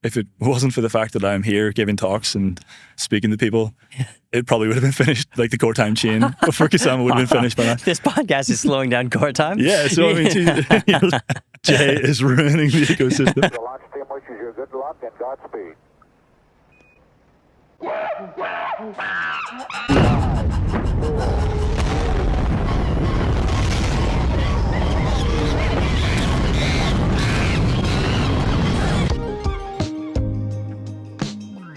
if it wasn't for the fact that I'm here giving talks and speaking to people, it probably would have been finished, like the Coretime Chain before Kusama would have been finished by now. This podcast is slowing down Coretime? Yeah, so I mean, Jay is ruining the ecosystem. The launch team wishes you good luck and Godspeed.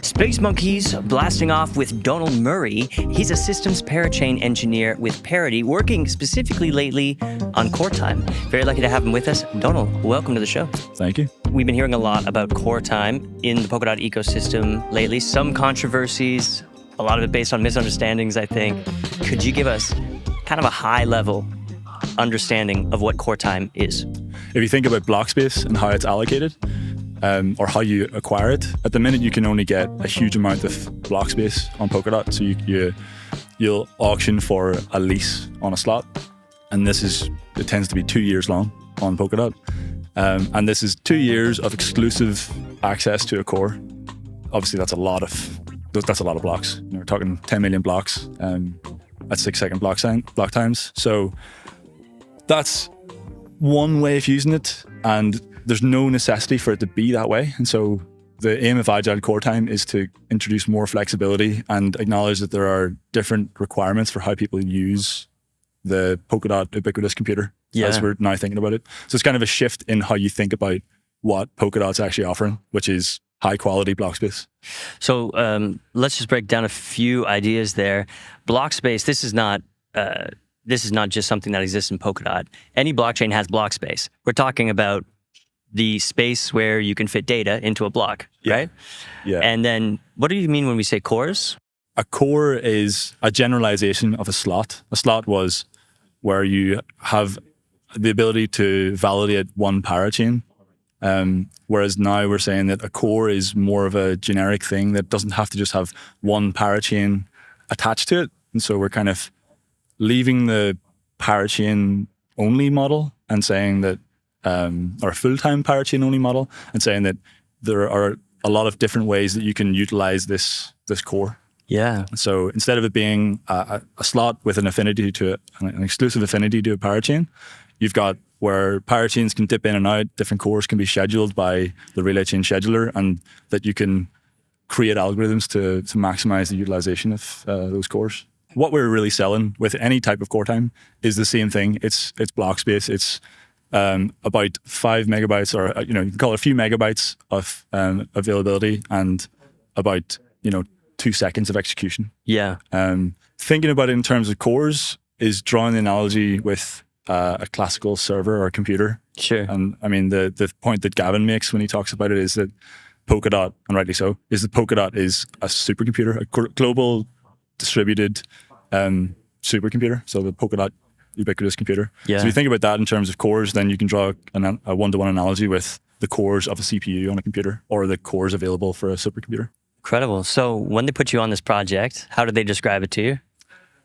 Space Monkeys blasting off with Dónal Murray. He's a systems parachain engineer with Parity, working specifically lately on Coretime. Very lucky to have him with us. Dónal, welcome to the show. Thank you. We've been hearing a lot about Coretime in the Polkadot ecosystem lately. Some controversies, a lot of it based on misunderstandings, I think. Could you give us kind of a high-level understanding of what Coretime is? If you think about Blockspace and how it's allocated, or how you acquire it, at the minute you can only get a huge amount of block space on Polkadot. So you'll auction for a lease on a slot, and it tends to be 2 years long on Polkadot. And this is 2 years of exclusive access to a core. Obviously, that's a lot of blocks. We're talking 10 million blocks at 6-second block times. So that's one way of using it, and there's no necessity for it to be that way. And so the aim of Agile Coretime is to introduce more flexibility and acknowledge that there are different requirements for how people use the Polkadot ubiquitous computer as we're now thinking about it. So it's kind of a shift in how you think about what Polkadot's actually offering, which is high quality block space. So let's just break down a few ideas there. Block space, this is not just something that exists in Polkadot. Any blockchain has block space. We're talking about the space where you can fit data into a block, right? Yeah. And then what do you mean when we say cores? A core is a generalization of a slot. A slot was where you have the ability to validate one parachain. Whereas now we're saying that a core is more of a generic thing that doesn't have to just have one parachain attached to it. And so we're kind of leaving the parachain only model and saying that or a full-time parachain only model, and saying that there are a lot of different ways that you can utilize this core. Yeah. So instead of it being a slot with an exclusive affinity to a parachain, you've got where parachains can dip in and out, different cores can be scheduled by the relay chain scheduler, and that you can create algorithms to maximize the utilization of those cores. What we're really selling with any type of Coretime is the same thing. It's block space. It's about 5 megabytes, or you can call it a few megabytes of availability, and about 2 seconds of execution. Yeah. Thinking about it in terms of cores is drawing the analogy with a classical server or a computer. Sure. And I mean the point that Gavin makes when he talks about it is that Polkadot, and rightly so, is that Polkadot is a supercomputer, a global distributed supercomputer. So the Polkadot ubiquitous computer. Yeah. So if you think about that in terms of cores, then you can draw a one-to-one analogy with the cores of a CPU on a computer, or the cores available for a supercomputer. Incredible. So when they put you on this project, how did they describe it to you?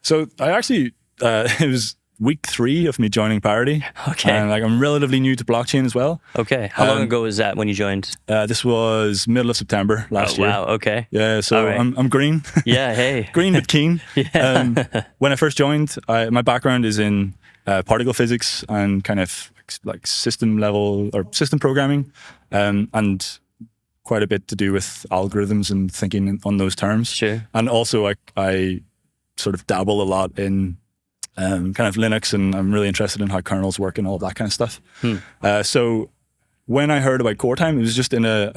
So I actually, it was week 3 of me joining Parity. Okay. And I'm relatively new to blockchain as well. Okay. How long ago was that when you joined? This was middle of September last year. Wow. Okay. Yeah. So right. I'm green. Yeah. Hey. Green but keen. Yeah. When I first joined, my background is in particle physics and kind of like system level or system programming, and quite a bit to do with algorithms and thinking on those terms. Sure. And also I sort of dabble a lot in kind of Linux, and I'm really interested in how kernels work and all of that kind of stuff. So when I heard about Coretime, it was just in a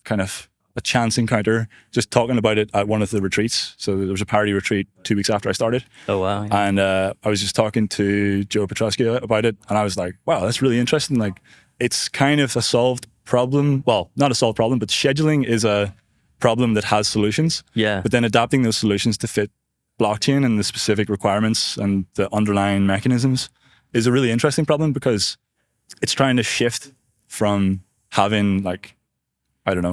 kind of a chance encounter, just talking about it at one of the retreats. So there was a Parity retreat 2 weeks after I started. Oh, wow. Yeah. And I was just talking to Joe Petrosky about it, and I was like, wow, that's really interesting. Like, it's kind of a solved problem. Well, not a solved problem, but scheduling is a problem that has solutions. Yeah. But then adapting those solutions to fit blockchain and the specific requirements and the underlying mechanisms is a really interesting problem, because it's trying to shift from having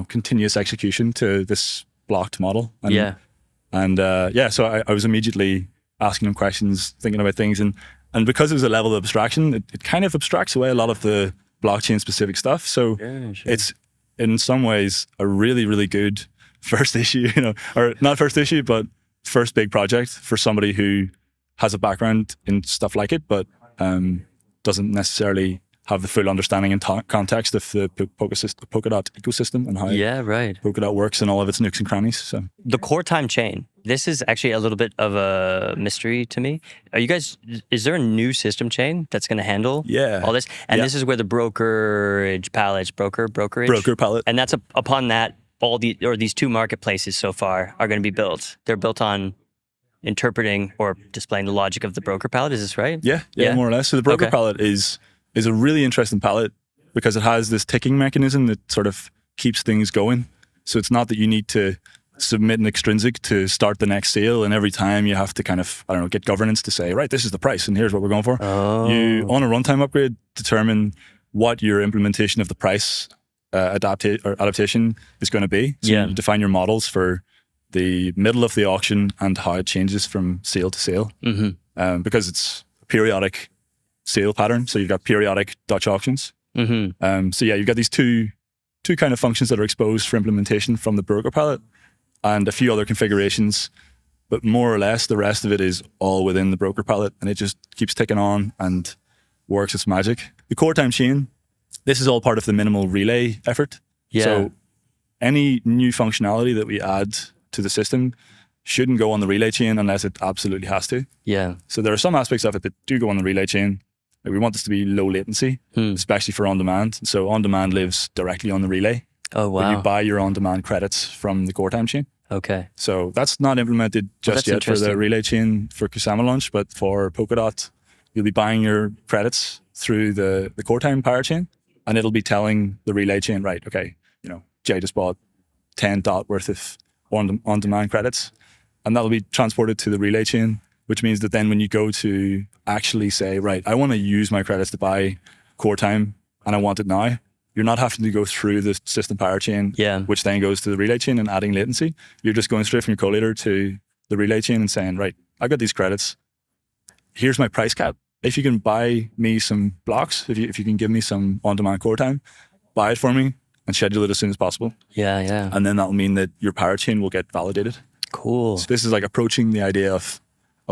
continuous execution to this blocked model. And so I was immediately asking him questions, thinking about things, and because it was a level of abstraction, it kind of abstracts away a lot of the blockchain specific stuff. So sure. in some ways a really, really good first issue, or not first issue, but first big project for somebody who has a background in stuff like it, but doesn't necessarily have the full understanding and context of the Polkadot ecosystem and how Polkadot works and all of its nooks and crannies. So the Coretime chain, this is actually a little bit of a mystery to me. Is there a new system chain that's going to handle all this? And this is where the brokerage pallet, broker pallet. And that's upon that, these two marketplaces so far are going to be built. They're built on interpreting or displaying the logic of the broker pallet. Is this right? Yeah, more or less. So the broker pallet is a really interesting palette because it has this ticking mechanism that sort of keeps things going. So it's not that you need to submit an extrinsic to start the next sale, and every time you have to kind of, get governance to say, right, this is the price and here's what we're going for. You, on a runtime upgrade, determine what your implementation of the price adaptation is going to be. So you define your models for the middle of the auction and how it changes from sale to sale. Because it's a periodic sale pattern. So you've got periodic Dutch auctions. You've got these two kind of functions that are exposed for implementation from the broker palette and a few other configurations, but more or less the rest of it is all within the broker palette, and it just keeps ticking on and works its magic. The Coretime chain, this is all part of the minimal relay effort. So any new functionality that we add to the system shouldn't go on the relay chain unless it absolutely has to. So there are some aspects of it that do go on the relay chain. Like we want this to be low latency, especially for on-demand. So on-demand lives directly on the relay. Oh, wow. But you buy your on-demand credits from the Coretime chain. Okay. So that's not implemented just yet for the relay chain for Kusama launch, but for Polkadot, you'll be buying your credits through the Coretime parachain, and it'll be telling the relay chain, right, okay, Jay just bought 10 DOT worth of on-demand credits, and that'll be transported to the relay chain, which means that then when you go to actually say, right, I want to use my credits to buy Coretime and I want it now, you're not having to go through the system parachain, which then goes to the relay chain and adding latency. You're just going straight from your collator to the relay chain and saying, right, I got these credits. Here's my price cap. If you can buy me some blocks, if you can give me some on-demand Coretime, buy it for me and schedule it as soon as possible. And then that'll mean that your parachain will get validated. Cool. So this is like approaching the idea of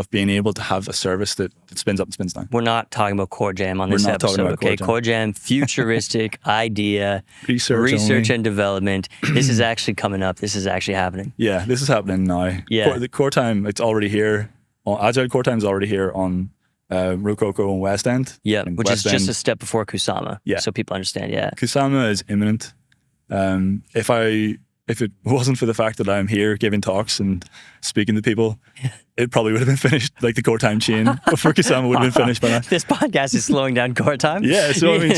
being able to have a service that spins up and spins down. We're not talking about Core Jam on this episode. Okay, Core Jam, futuristic idea, research and development. This is actually coming up. This is actually happening. Yeah, this is happening now. The Coretime, it's already here. Agile Coretime is already here on Rococo and West End. Which is just a step before Kusama. So people understand. Kusama is imminent. If it wasn't for the fact that I'm here giving talks and speaking to people, it probably would have been finished, like the Coretime chain before Kusama would have been finished by now. This podcast is slowing down Coretime? So I mean,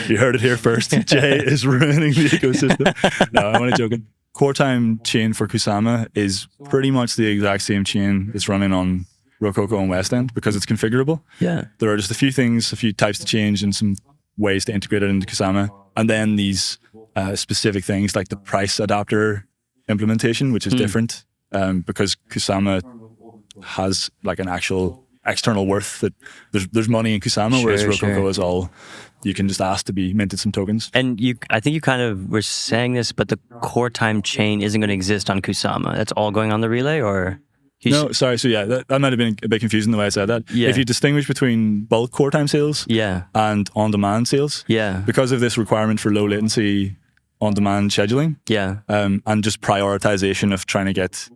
you heard it here first. Jay is ruining the ecosystem. No, I'm only joking. Coretime chain for Kusama is pretty much the exact same chain that's running on Rococo and West End because it's configurable. There are just a few things, a few types to change and some ways to integrate it into Kusama. And then these specific things like the price adapter implementation, which is different because Kusama has like an actual external worth that there's money in Kusama, whereas Rococo is all, you can just ask to be minted some tokens. And I think you kind of were saying this, but the Coretime chain isn't going to exist on Kusama. That's all going on the relay, or? No, sorry. So that might have been a bit confusing the way I said that. If you distinguish between bulk Coretime sales and on-demand sales, because of this requirement for low latency on-demand scheduling, and just prioritization of trying to get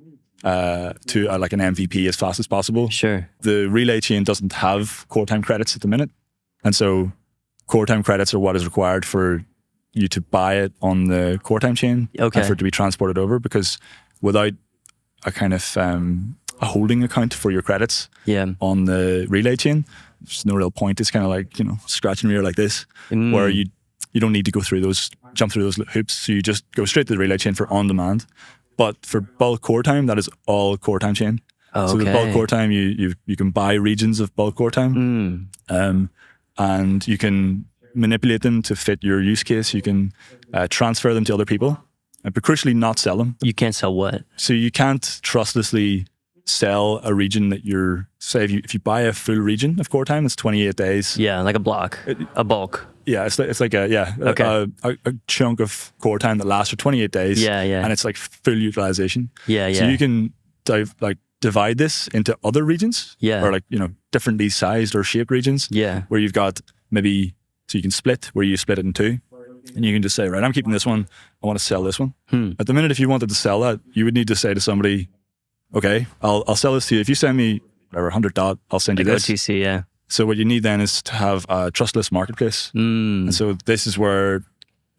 to like an MVP as fast as possible. The relay chain doesn't have Coretime credits at the minute, and so Coretime credits are what is required for you to buy it on the Coretime chain and for it to be transported over. Because without a kind of a holding account for your credits on the relay chain, there's no real point. It's kind of like scratch and rear like this, where you don't need to jump through those hoops. So you just go straight to the relay chain for on demand. But for bulk Coretime, that is all Coretime chain. So with bulk Coretime, you can buy regions of bulk Coretime, and you can manipulate them to fit your use case. You can transfer them to other people, but crucially not sell them. You can't sell what? So you can't trustlessly sell a region that say if you buy a full region of Coretime, it's 28 days. Like a block, a bulk. Yeah, it's like a chunk of core time that lasts for 28 days. Yeah, yeah. And it's like full utilization. Yeah, So yeah. you can divide this into other regions. Yeah. Or differently sized or shaped regions. Yeah. Where you've got maybe, so you can split, where you split it in two. And you can just say, right, I'm keeping this one. I want to sell this one. At the minute, if you wanted to sell that, you would need to say to somebody, okay, I'll sell this to you. If you send me whatever 100 DOT, I'll send you Like this. OTC, yeah. So what you need then is to have a trustless marketplace. And so this is where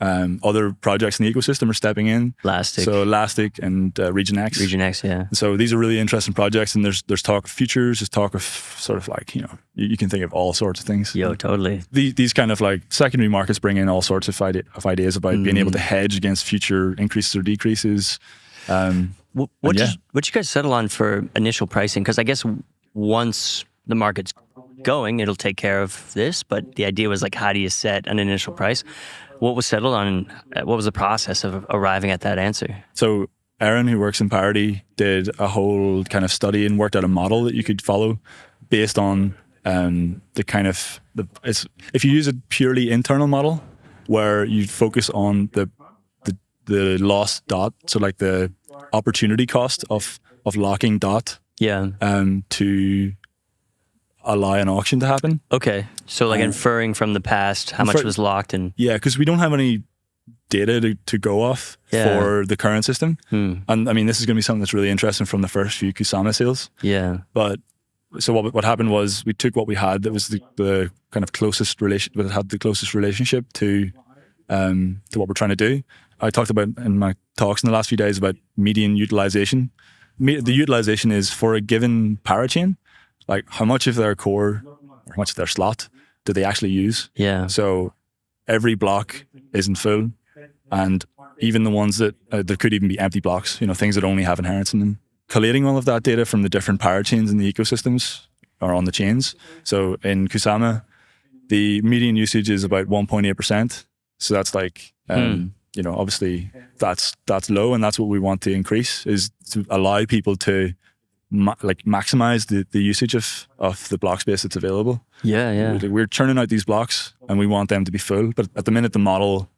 other projects in the ecosystem are stepping in. Elastic. So Elastic and Region X. Region X, yeah. And so these are really interesting projects, and there's talk of futures, there's talk of sort of like, you can think of all sorts of things. Yo, totally. These kind of like secondary markets bring in all sorts of ideas about being able to hedge against future increases or decreases. What you guys settle on for initial pricing? Because I guess once the market's going, it'll take care of this. But the idea was like, how do you set an initial price? What was settled on? What was the process of arriving at that answer? So Aaron, who works in Parity, did a whole kind of study and worked out a model that you could follow based on if you use a purely internal model where you focus on the lost DOT, so like the opportunity cost of locking DOT to allow an auction to happen. Okay. So like inferring from the past how much was locked and... Yeah, because we don't have any data to go off for the current system. And I mean, this is going to be something that's really interesting from the first few Kusama sales. Yeah. But so what happened was we took what we had that was the kind of closest relationship to what we're trying to do. I talked about in my talks in the last few days about median utilization. The utilization is for a given parachain, like how much of their core or how much of their slot do they actually use? Yeah. So every block isn't full, and even the ones that there could even be empty blocks, things that only have inheritance in them. Collating all of that data from the different parachains in the ecosystems or on the chains. So in Kusama, the median usage is about 1.8%. So that's like, obviously that's low, and that's what we want to increase, is to allow people to maximize the usage of the block space that's available. Yeah. We're churning out these blocks and we want them to be full, but at the minute the model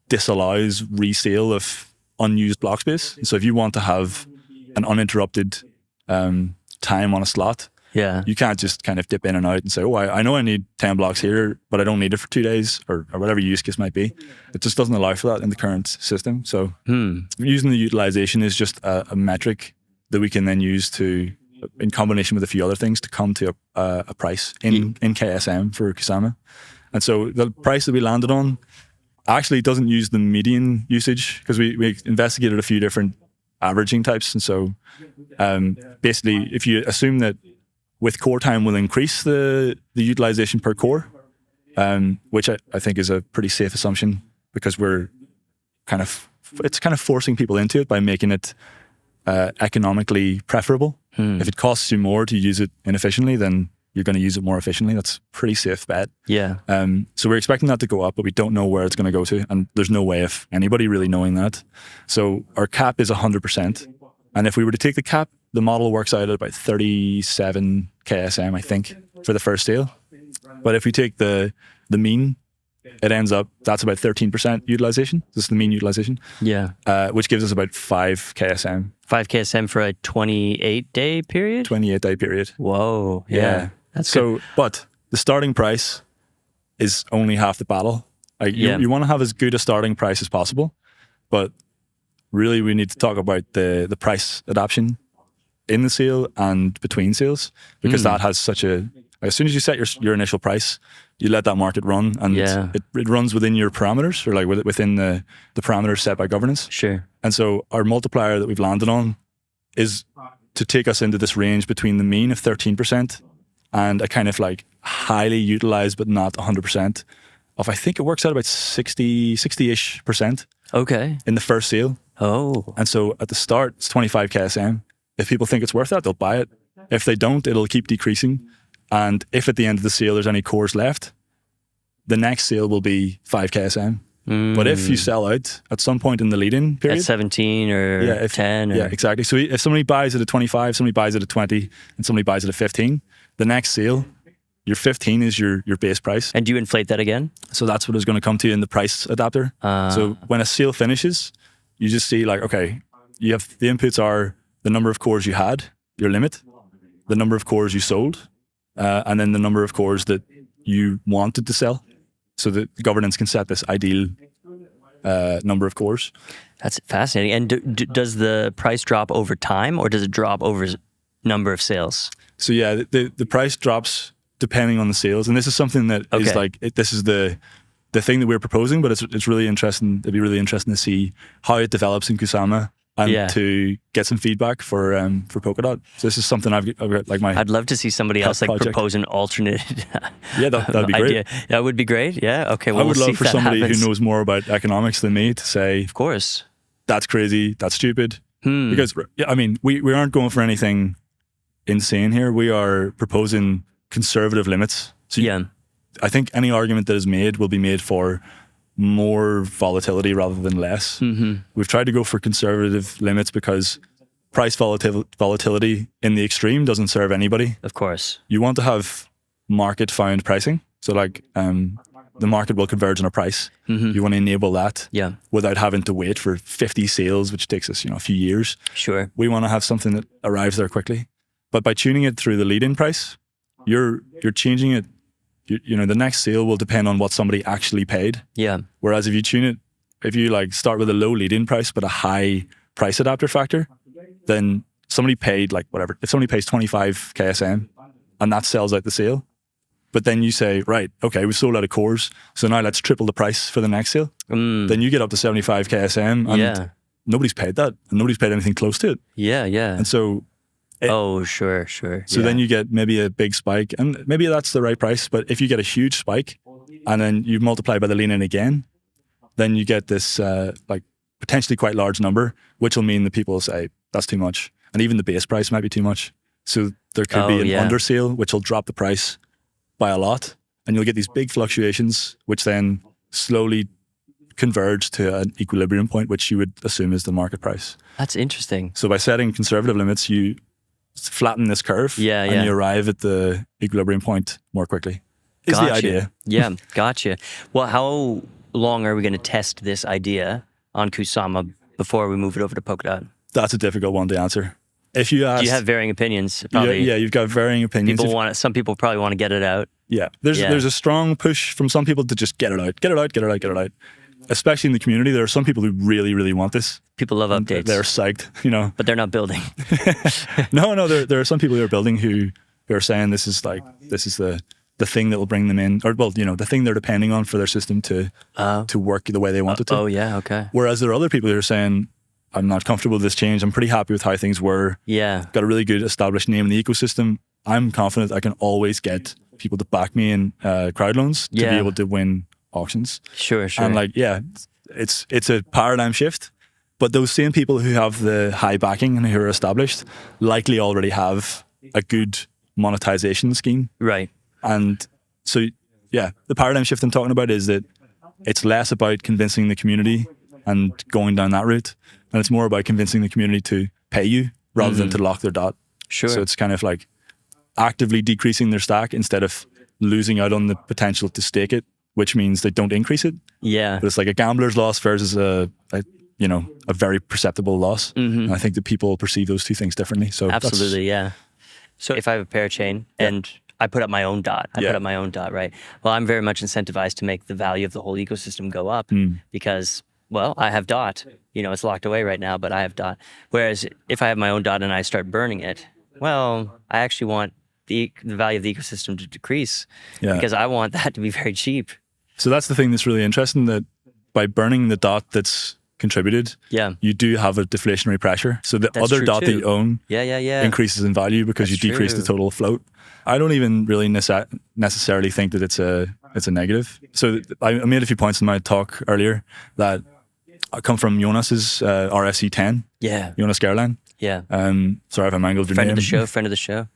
disallows resale of unused block space. So if you want to have an uninterrupted time on a slot, you can't just kind of dip in and out and say, oh, I know I need 10 blocks here, but I don't need it for 2 days or whatever use case might be. It just doesn't allow for that in the current system. So using the utilization is just a metric that we can then use to, in combination with a few other things, to come to a price in KSM for Kusama. And so the price that we landed on actually doesn't use the median usage, because we investigated a few different averaging types. And so basically, if you assume that with core time will increase the utilization per core, which I think is a pretty safe assumption, because it's kind of forcing people into it by making it economically preferable. If it costs you more to use it inefficiently, then you're going to use it more efficiently. That's a pretty safe bet. Yeah. So we're expecting that to go up, but we don't know where it's going to go to, and there's no way of anybody really knowing that. So our cap is 100%, and if we were to take the cap, the model works out at about 37 KSM, I think, for the first sale. But if we take the mean, it ends up, that's about 13% utilization. This is the mean utilization. Yeah. Which gives us about 5 KSM. 5 KSM for a 28-day period? 28-day period. Whoa. Yeah. That's so good. But the starting price is only half the battle. You want to have as good a starting price as possible, but really we need to talk about the price adaptation in the sale and between sales, because that has such as soon as you set your initial price, you let that market run, and it runs within your parameters, or like within the parameters set by governance. Sure. And so our multiplier that we've landed on is to take us into this range between the mean of 13% and a kind of like highly utilized but not 100% of, I think it works out about 60-ish% Okay. in the first sale. Oh. And so at the start, it's 25 KSM. If people think it's worth that, they'll buy it. If they don't, it'll keep decreasing. And if at the end of the sale there's any cores left, the next sale will be 5 KSM. But if you sell out at some point in the lead-in period, at 17 or 10. Or... Yeah, exactly. So if somebody buys it at 25, somebody buys it at 20, and somebody buys it at 15, the next sale your 15 is your base price. And do you inflate that again? So that's what is going to come to you in the price adapter. So when a sale finishes, you just see like, okay, you have the inputs are the number of cores you had, your limit, the number of cores you sold, and then the number of cores that you wanted to sell. So that the governance can set this ideal number of cores. That's fascinating. And does the price drop over time, or does it drop over number of sales? So yeah, the price drops depending on the sales, and this is something that is like this is the thing that we're proposing, but it's really interesting. It'd be really interesting to see how it develops in Kusama and to get some feedback for Polkadot. So this is something I've got like my. I'd love to see somebody else like project. propose an alternate. That'd be great. Idea. That would be great. Yeah. Okay. Well, I would we'll love see for if that somebody happens. who knows more about economics than me to say, Of course. that's crazy, that's stupid. Because I mean, we aren't going for anything insane here. We are proposing conservative limits. So I think any argument that is made will be made for more volatility rather than less. We've tried to go for conservative limits because price volatility in the extreme doesn't serve anybody. Of course. You want to have market found pricing. So like the market will converge on a price. You want to enable that without having to wait for 50 sales, which takes us, a few years. Sure. We want to have something that arrives there quickly. But by tuning it through the lead-in price, you're changing it. The next sale will depend on what somebody actually paid. Yeah. Whereas if you tune it, if you like start with a low lead-in price but a high price adapter factor, then somebody paid like whatever. If somebody pays 25 KSM and that sells out the sale, but then you say, right, okay, we sold out of cores, so now let's triple the price for the next sale. Then you get up to 75 KSM and nobody's paid that, and nobody's paid anything close to it. Yeah. And so sure. So then you get maybe a big spike, and maybe that's the right price. But if you get a huge spike and then you multiply by the lean-in again, then you get this like potentially quite large number, which will mean that people will say, that's too much. And even the base price might be too much. So there could be an undersale, which will drop the price by a lot. And you'll get these big fluctuations, which then slowly converge to an equilibrium point, which you would assume is the market price. That's interesting. So by setting conservative limits, you flatten this curve and you arrive at the equilibrium point more quickly. Is the idea. Yeah, gotcha. Well, how long are we going to test this idea on Kusama before we move it over to Polkadot? That's a difficult one to answer. If you ask, do you have varying opinions? Probably. Yeah, you've got varying opinions. Some people probably want to get it out. Yeah, there's a strong push from some people to just get it out. Especially in the community, there are some people who really, really want this. People love updates. They're psyched, But they're not building. No, there are some people who are building who are saying this is the thing that will bring them in, or the thing they're depending on for their system to work the way they want it to. Oh yeah, okay. Whereas there are other people who are saying, I'm not comfortable with this change. I'm pretty happy with how things were. Yeah. Got a really good established name in the ecosystem. I'm confident I can always get people to back me in crowd loans to be able to win auctions. Sure. And it's a paradigm shift. But those same people who have the high backing and who are established likely already have a good monetization scheme. Right. And so, the paradigm shift I'm talking about is that it's less about convincing the community and going down that route. And it's more about convincing the community to pay you rather than to lock their DOT. Sure. So it's kind of like actively decreasing their stack instead of losing out on the potential to stake it, which means they don't increase it. Yeah. But it's like a gambler's loss versus a very perceptible loss. And I think that people perceive those two things differently. So absolutely, yeah. So if I have a parachain and I put up my own DOT, right? Well, I'm very much incentivized to make the value of the whole ecosystem go up because, well, I have DOT. It's locked away right now, but I have DOT. Whereas if I have my own DOT and I start burning it, well, I actually want the value of the ecosystem to decrease because I want that to be very cheap. So that's the thing that's really interesting, that by burning the DOT that's contributed, you do have a deflationary pressure. So the other DOT that you own increases in value because you decrease the total float. I don't even really necessarily think that it's a negative. So I made a few points in my talk earlier that I come from Jonas's RFC 10. Yeah. Jonas Gerland. Yeah. Sorry if I mangled your name. Friend of the show.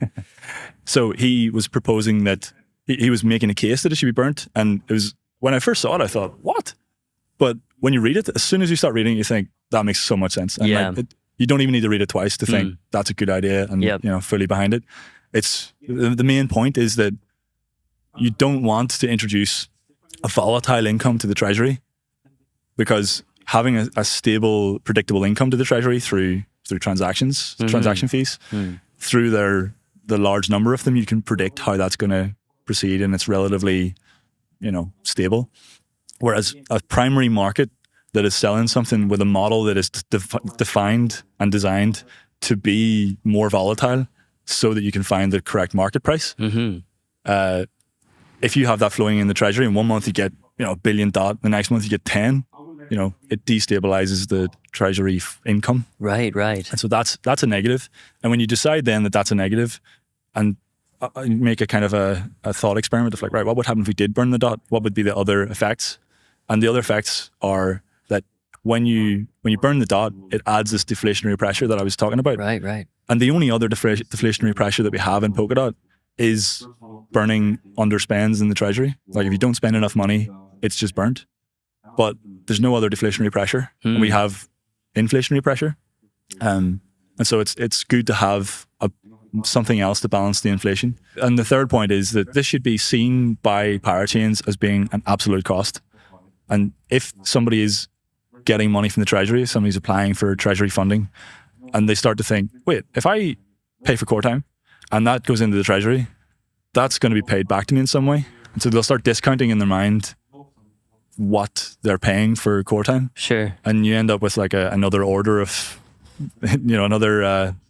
So he was proposing that he was making a case that it should be burnt. And it was, when I first saw it, I thought, what? But when you read it, as soon as you start reading it, you think, that makes so much sense. And you don't even need to read it twice to think that's a good idea and fully behind it. It's the main point is that you don't want to introduce a volatile income to the treasury, because having a stable, predictable income to the treasury through transactions, transaction fees, through the large number of them, you can predict how that's going to proceed, and it's relatively, stable. Whereas a primary market that is selling something with a model that is defined and designed to be more volatile, so that you can find the correct market price. If you have that flowing in the treasury, and one month you get $1 billion, the next month you get 10, it destabilizes the treasury income. Right. And so that's a negative. And when you decide then that that's a negative, and make a kind of a thought experiment of like, right, what would happen if we did burn the dot? What would be the other effects? And the other effects are that when you burn the dot, it adds this deflationary pressure that I was talking about. Right. And the only other deflationary pressure that we have in Polkadot is burning underspends in the treasury. Like if you don't spend enough money, it's just burnt. But there's no other deflationary pressure. And we have inflationary pressure. And so it's good to have something else to balance the inflation. And the third point is that this should be seen by parachains as being an absolute cost. And if somebody is getting money from the treasury, if somebody's applying for treasury funding, and they start to think, wait, if I pay for Coretime and that goes into the treasury, that's going to be paid back to me in some way. And so they'll start discounting in their mind what they're paying for Coretime. Sure. And you end up with like another order of, another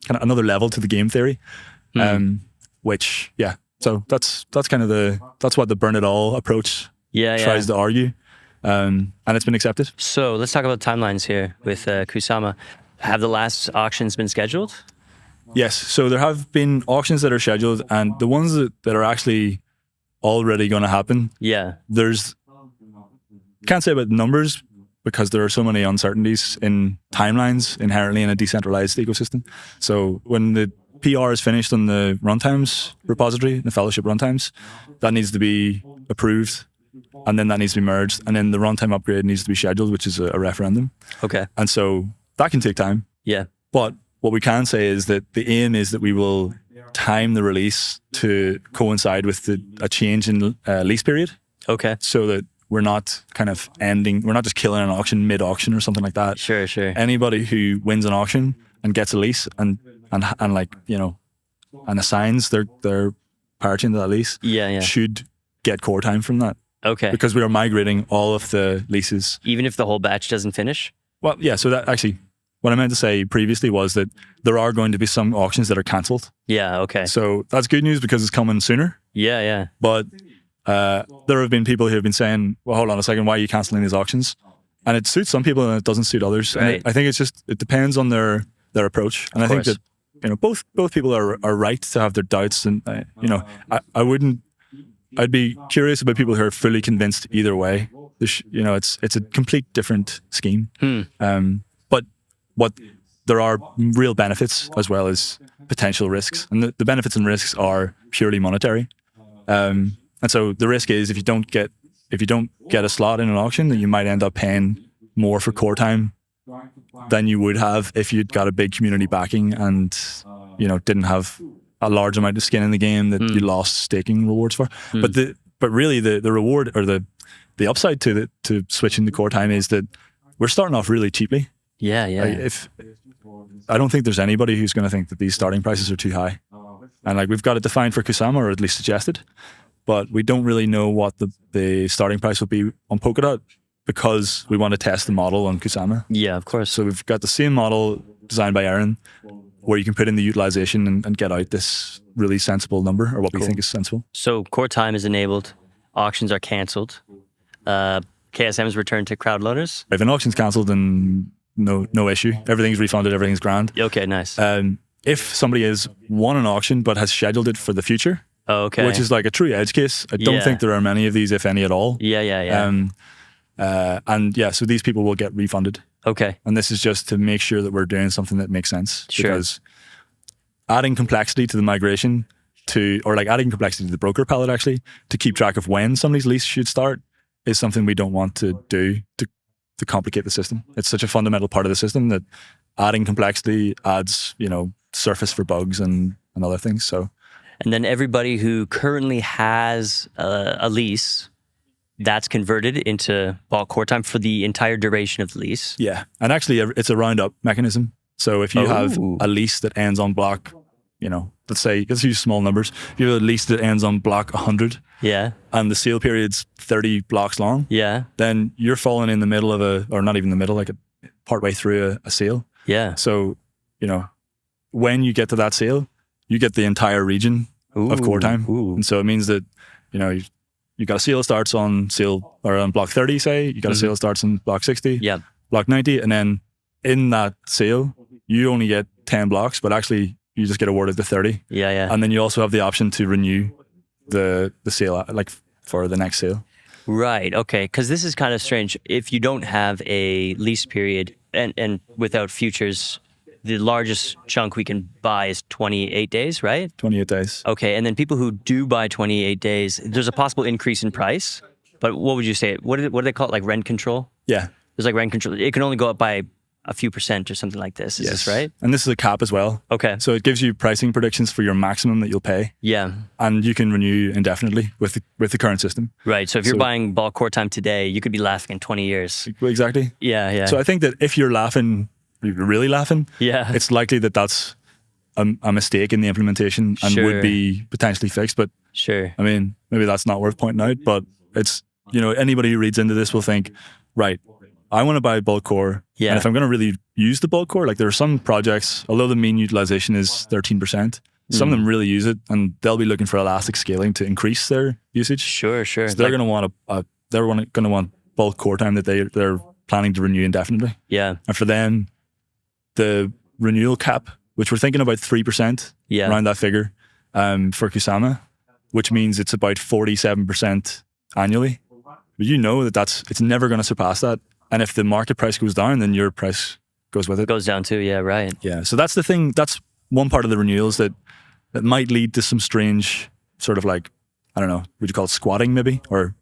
kind of another level to the game theory. Which, so that's kind of that's what the burn it all approach tries to argue. And it's been accepted. So let's talk about timelines here with Kusama. Have the last auctions been scheduled? Yes. So there have been auctions that are scheduled, and the ones that are actually already going to happen. Yeah. Can't say about numbers because there are so many uncertainties in timelines inherently in a decentralized ecosystem. So when the PR is finished on the runtimes repository, the fellowship runtimes, that needs to be approved, and then that needs to be merged, and then the runtime upgrade needs to be scheduled, which is a referendum. Okay. And so that can take time. Yeah. But what we can say is that the aim is that we will time the release to coincide with a change in lease period. Okay. So that we're not kind of we're not just killing an auction mid-auction or something like that. Sure. Anybody who wins an auction and gets a lease and assigns their parachain to that lease should get Coretime from that. Okay. Because we are migrating all of the leases. Even if the whole batch doesn't finish? Well, yeah, so that actually, what I meant to say previously was that there are going to be some auctions that are cancelled. Yeah, okay. So that's good news because it's coming sooner. Yeah. But there have been people who have been saying, well, hold on a second, why are you cancelling these auctions? And it suits some people and it doesn't suit others. Right. And I think it depends on their approach. And I think that, both people are right to have their doubts. And, I'd be curious about people who are fully convinced either way. It's a complete different scheme. But there are real benefits as well as potential risks. And the benefits and risks are purely monetary. And so the risk is if you don't get a slot in an auction, then you might end up paying more for Coretime than you would have if you'd got a big community backing and didn't have a large amount of skin in the game that you lost staking rewards for. But really the reward or the upside to switching to Coretime is that we're starting off really cheaply. Yeah. I don't think there's anybody who's going to think that these starting prices are too high. And we've got it defined for Kusama, or at least suggested, but we don't really know what the starting price will be on Polkadot because we want to test the model on Kusama. Yeah, of course. So we've got the same model designed by Aaron where you can put in the utilization and get out this really sensible number, or what we think is sensible. So Coretime is enabled, auctions are cancelled, KSM is returned to crowd loaders? If an auction's cancelled, then no issue. Everything's refunded, everything's grand. Okay, nice. If somebody has won an auction but has scheduled it for the future, which is like a true edge case, I don't think there are many of these, if any at all. Yeah. So these people will get refunded. Okay. And this is just to make sure that we're doing something that makes sense. Sure. Because adding complexity to the migration adding complexity to the broker palette actually, to keep track of when somebody's lease should start is something we don't want to do to complicate the system. It's such a fundamental part of the system that adding complexity adds, surface for bugs and other things. So And then everybody who currently has a lease, that's converted into bulk core time for the entire duration of the lease. Yeah. And actually, it's a round up mechanism. So if you have a lease that ends on block, let's use small numbers. If you have a lease that ends on block 100, and the sale period's 30 blocks long, then you're falling in the middle of or not even the middle, like partway through a sale. Yeah. So, when you get to that sale, you get the entire region of core time. And so it means that, you got a sale starts on block 30, say, you got a sale starts on block 60, block 90, and then in that sale, you only get 10 blocks, but actually you just get awarded the 30. And then you also have the option to renew the sale, like for the next sale. Right. Okay. Because this is kind of strange. If you don't have a lease period and without futures, the largest chunk we can buy is 28 days, right? 28 days. Okay. And then people who do buy 28 days, there's a possible increase in price. But what would you say? What do they call it? Like rent control? Yeah. There's like rent control. It can only go up by a few percent or something like this. Is this right? And this is a cap as well. Okay. So it gives you pricing predictions for your maximum that you'll pay. Yeah. And you can renew indefinitely with the current system. Right. So if you're buying bulk core time today, you could be laughing in 20 years. Exactly. Yeah. So I think that if you're really laughing, it's likely that that's a mistake in the implementation and would be potentially fixed. But I mean, maybe that's not worth pointing out, but it's, anybody who reads into this will think, right, I want to buy bulk core. And if I'm going to really use the bulk core, like there are some projects, although the mean utilization is 13%, some of them really use it and they'll be looking for elastic scaling to increase their usage. Sure. So they're going to want they're going to want bulk core time that they're planning to renew indefinitely. Yeah. And for them, the renewal cap, which we're thinking about 3%, around that figure, for Kusama, which means it's about 47% annually. But it's never going to surpass that. And if the market price goes down, then your price goes with it. Goes down too, right. Yeah, so that's the thing. That's one part of the renewals that might lead to some strange sort of like, I don't know, would you call it squatting maybe? Or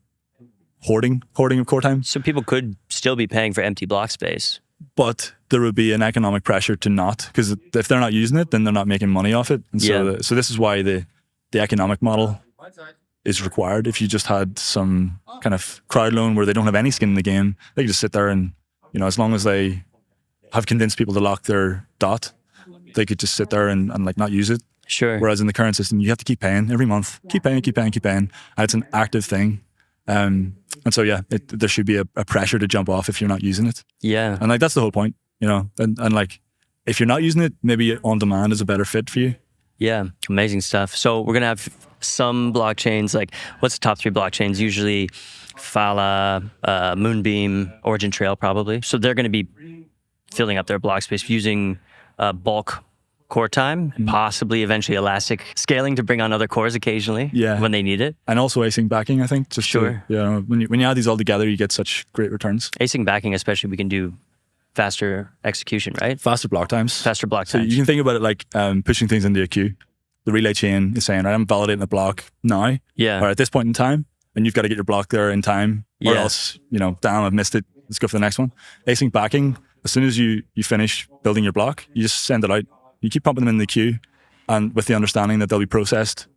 hoarding of core time? So people could still be paying for empty block space. But there would be an economic pressure to not, because if they're not using it, then they're not making money off it. And so this is why the economic model is required. If you just had some kind of crowd loan where they don't have any skin in the game, they can just sit there and, as long as they have convinced people to lock their dot, they could just sit there and like not use it. Sure. Whereas in the current system, you have to keep paying every month, keep paying. And it's an active thing. And so, there should be a pressure to jump off if you're not using it. Yeah. And like, that's the whole point, and like, if you're not using it, maybe on demand is a better fit for you. Yeah. Amazing stuff. So we're going to have some blockchains, like what's the top 3 blockchains? Usually Phala, Moonbeam, Origin Trail probably. So they're going to be filling up their block space using bulk core time, possibly eventually elastic scaling to bring on other cores occasionally when they need it. And also async backing, I think. Just when you add these all together, you get such great returns. Async backing, especially, we can do faster execution, right? Faster block times. So you can think about it like pushing things into a queue. The relay chain is saying, I'm validating a block now, or at this point in time, and you've got to get your block there in time, or else, damn, I've missed it. Let's go for the next one. Async backing, as soon as you finish building your block, you just send it out. You keep pumping them in the queue, and with the understanding that they'll be processed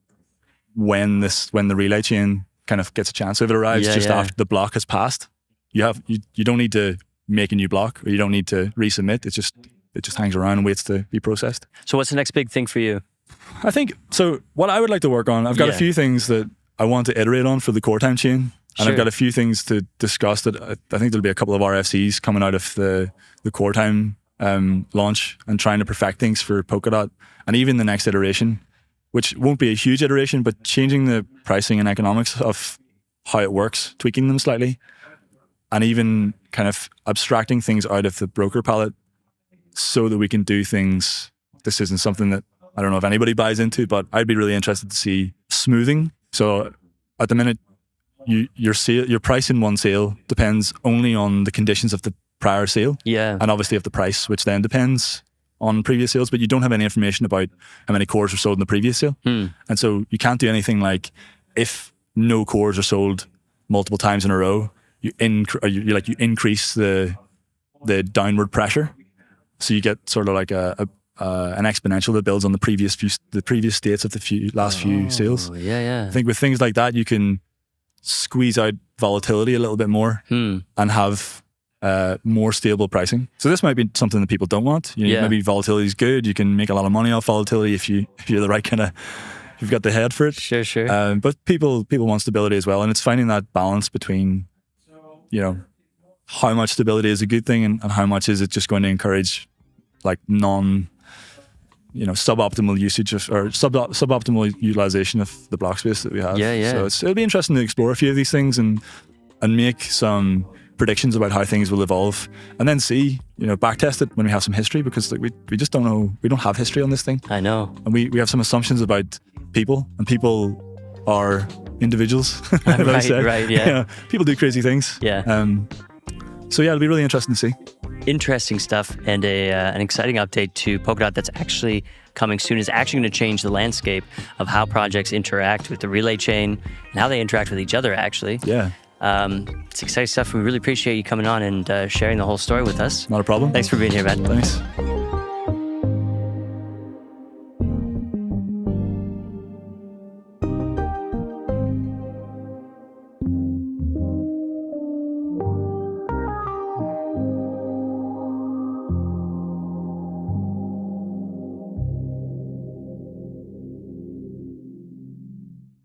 when the relay chain kind of gets a chance. So if it arrives after the block has passed, you don't need to make a new block, or you don't need to resubmit. It just hangs around and waits to be processed. So what's the next big thing for you? I think, so what I would like to work on, I've got a few things that I want to iterate on for the Coretime chain. And I've got a few things to discuss that I think there'll be a couple of RFCs coming out of the Coretime launch, and trying to perfect things for Polkadot, and even the next iteration, which won't be a huge iteration, but changing the pricing and economics of how it works, tweaking them slightly, and even kind of abstracting things out of the broker palette so that we can do things. This isn't something that I don't know if anybody buys into, but I'd be really interested to see smoothing. So at the minute, your price in one sale depends only on the conditions of the prior sale, and obviously of the price, which then depends on previous sales, but you don't have any information about how many cores were sold in the previous sale. And so you can't do anything like, if no cores are sold multiple times in a row, you increase the downward pressure. So you get sort of like a an exponential that builds on the previous states of the last few sales. Yeah. I think with things like that, you can squeeze out volatility a little bit more and have more stable pricing. So this might be something that people don't want. Maybe volatility is good. You can make a lot of money off volatility if you're the right kind of, you've got the head for it. Sure. But people want stability as well, and it's finding that balance between, how much stability is a good thing and how much is it just going to encourage like suboptimal usage or suboptimal utilization of the block space that we have. Yeah. So it'll be interesting to explore a few of these things and make some predictions about how things will evolve, and then see, backtest it when we have some history, because we just don't know. We don't have history on this thing. I know. And we have some assumptions about people, and people are individuals. Right, yeah. People do crazy things. Yeah. So yeah, it'll be really interesting to see. Interesting stuff, and an exciting update to Polkadot that's actually coming soon. Is actually going to change the landscape of how projects interact with the relay chain and how they interact with each other, actually. Yeah. It's exciting stuff. We really appreciate you coming on and sharing the whole story with us. Not a problem. Thanks for being here, man. Thanks.